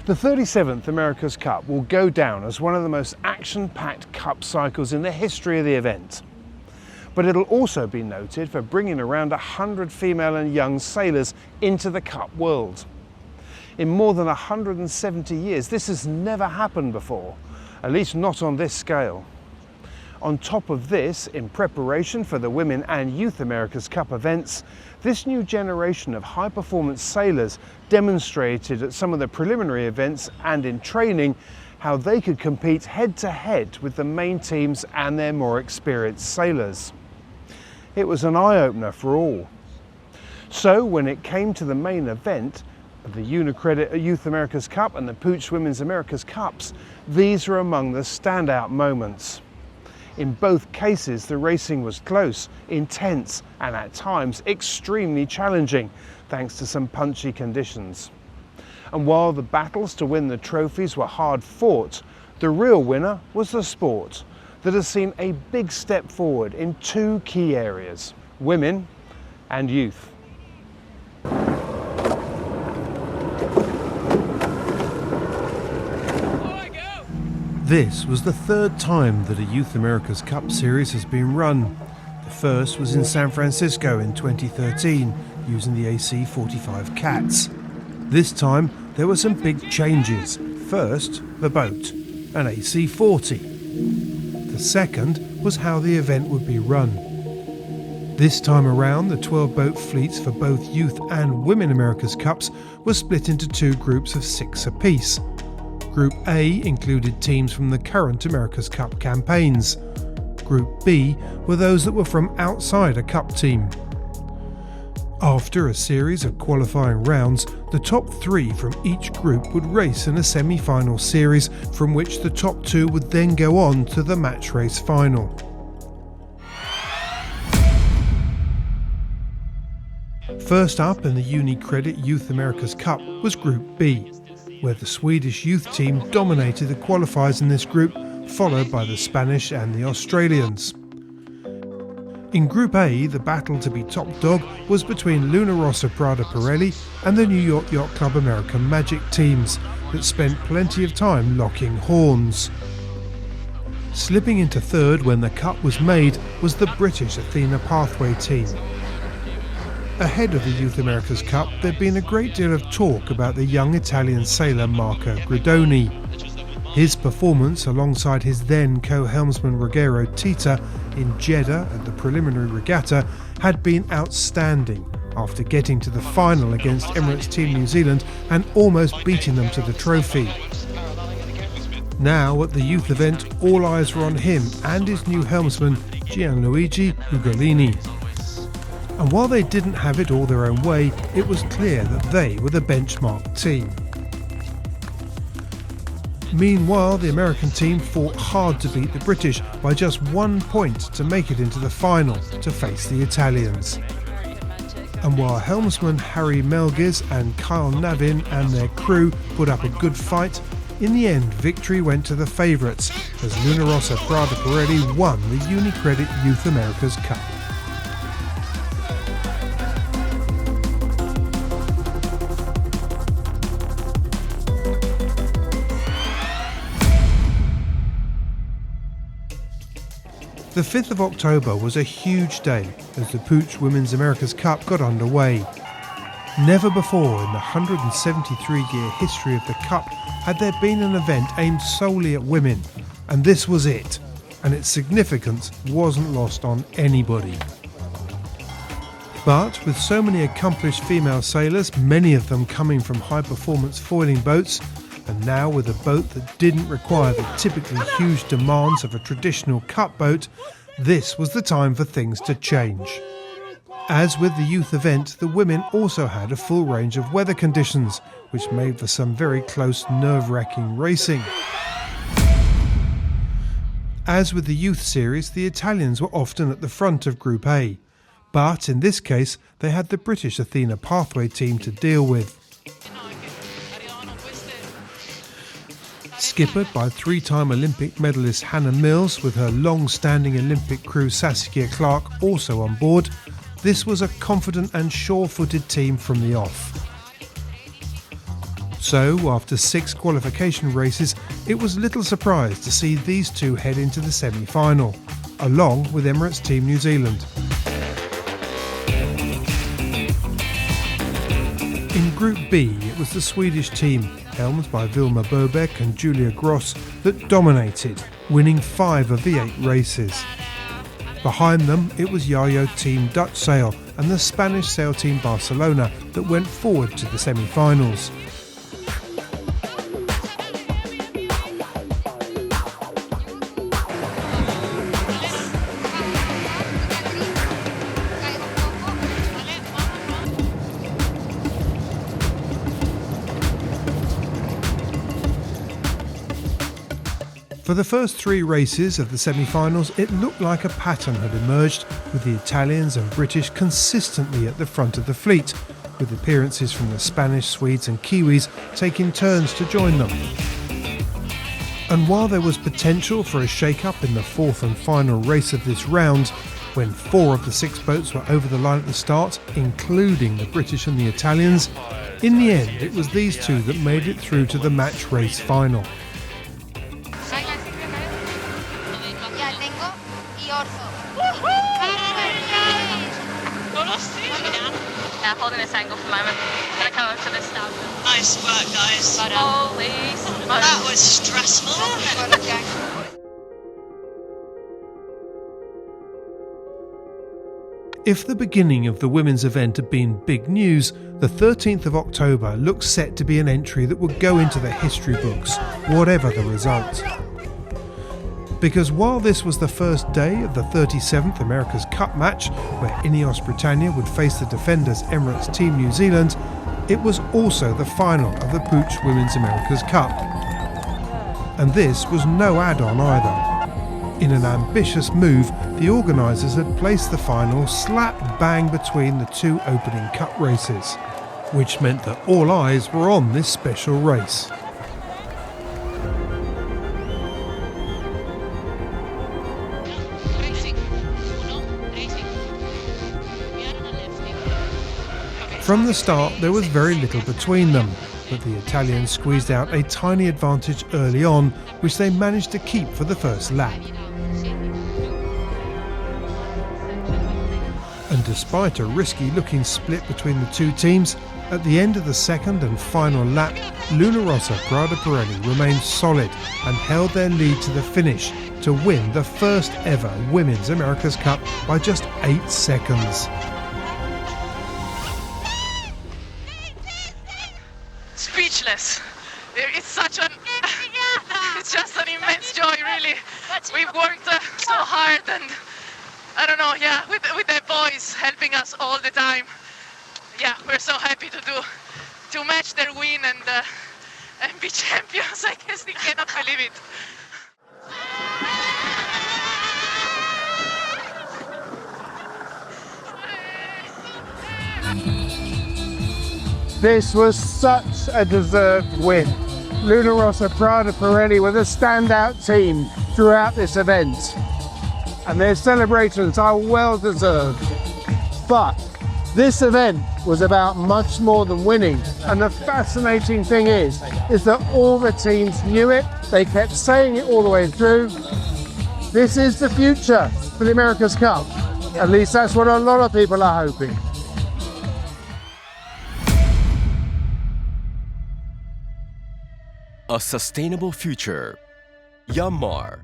The 37th America's Cup will go down as one of the most action-packed cup cycles in the history of the event. But it'll also be noted for bringing around 100 female and young sailors into the cup world. In more than 170 years, this has never happened before, at least not on this scale. On top of this, in preparation for the Women and Youth America's Cup events, this new generation of high-performance sailors demonstrated at some of the preliminary events and in training how they could compete head-to-head with the main teams and their more experienced sailors. It was an eye-opener for all. So when it came to the main event, the Unicredit Youth America's Cup and the Puig Women's America's Cups, these are among the standout moments. In both cases, the racing was close, intense, and at times extremely challenging, thanks to some punchy conditions. And while the battles to win the trophies were hard fought, the real winner was the sport that has seen a big step forward in two key areas: women and youth. This was the third time that a Youth America's Cup series has been run. The first was in San Francisco in 2013, using the AC-45 Cats. This time there were some big changes. First, the boat, an AC-40. The second was how the event would be run. This time around, the 12-boat fleets for both Youth and Women America's Cups were split into two groups of 6 apiece. Group A included teams from the current America's Cup campaigns. Group B were those that were from outside a cup team. After a series of qualifying rounds, the top 3 from each group would race in a semi-final series, from which the top 2 would then go on to the match race final. First up in the Unicredit Youth America's Cup was Group B, where the Swedish youth team dominated the qualifiers in this group, followed by the Spanish and the Australians. In Group A, the battle to be top dog was between Luna Rossa Prada Pirelli and the New York Yacht Club American Magic teams that spent plenty of time locking horns. Slipping into third when the cut was made was the British Athena Pathway team. Ahead of the Youth America's Cup, there'd been a great deal of talk about the young Italian sailor Marco Gridoni. His performance alongside his then co-helmsman Ruggero Tita in Jeddah at the preliminary regatta had been outstanding, after getting to the final against Emirates Team New Zealand and almost beating them to the trophy. Now at the youth event, all eyes were on him and his new helmsman Gianluigi Ugolini. And while they didn't have it all their own way, it was clear that they were the benchmark team. Meanwhile, the American team fought hard to beat the British by just 1 point to make it into the final to face the Italians. And while helmsman Harry Melgiz and Kyle Navin and their crew put up a good fight, in the end victory went to the favourites as Luna Rossa Prada Pirelli won the Unicredit Youth America's Cup. The 5th of October was a huge day as the Puig Women's America's Cup got underway. Never before in the 173-year history of the Cup had there been an event aimed solely at women, and this was it, and its significance wasn't lost on anybody. But with so many accomplished female sailors, many of them coming from high-performance foiling boats, and now with a boat that didn't require the typically huge demands of a traditional cup boat, this was the time for things to change. As with the youth event, the women also had a full range of weather conditions, which made for some very close, nerve-wracking racing. As with the youth series, the Italians were often at the front of Group A, but in this case they had the British Athena Pathway team to deal with. Skippered by three-time Olympic medalist Hannah Mills, with her long-standing Olympic crew Saskia Clark also on board, this was a confident and sure-footed team from the off. So, after 6 qualification races, it was little surprise to see these two head into the semi-final, along with Emirates Team New Zealand. In Group B, it was the Swedish team, helmed by Vilma Bobeck and Julia Gross, that dominated, winning 5 of the 8 races. Behind them, it was Yayo Team Dutch Sail and the Spanish sail team Barcelona that went forward to the semi-finals. For the first 3 races of the semi-finals, it looked like a pattern had emerged, with the Italians and British consistently at the front of the fleet, with appearances from the Spanish, Swedes and Kiwis taking turns to join them. And while there was potential for a shake-up in the 4th and final race of this round, when 4 of the 6 boats were over the line at the start, including the British and the Italians, in the end it was these two that made it through to the match race final. Holding this angle for a moment. I'm going to come up to this now. Nice work, guys. Holy smokes. That was stressful. If the beginning of the women's event had been big news, the 13th of October looks set to be an entry that would go into the history books, whatever the result. Because while this was the first day of the 37th America's Cup match, where Ineos Britannia would face the defenders Emirates Team New Zealand, it was also the final of the Puig Women's America's Cup. And this was no add-on either. In an ambitious move, the organisers had placed the final slap bang between the 2 opening cup races, which meant that all eyes were on this special race. From the start, there was very little between them, but the Italians squeezed out a tiny advantage early on, which they managed to keep for the first lap. And despite a risky-looking split between the 2 teams, at the end of the second and final lap, Luna Rossa Prada Pirelli remained solid and held their lead to the finish to win the first ever Women's America's Cup by just 8 seconds. Speechless. It's such an it's just an immense joy, really. We've worked so hard, and I don't know, yeah, with the boys helping us all the time. Yeah, we're so happy to match their win and be champions. I guess we cannot believe it. This was such a deserved win. Luna Rossa Prada Pirelli were the standout team throughout this event, and their celebrations are well deserved. But this event was about much more than winning, and the fascinating thing is that all the teams knew it. They kept saying it all the way through. This is the future for the America's Cup. At least that's what a lot of people are hoping. A sustainable future. Yanmar.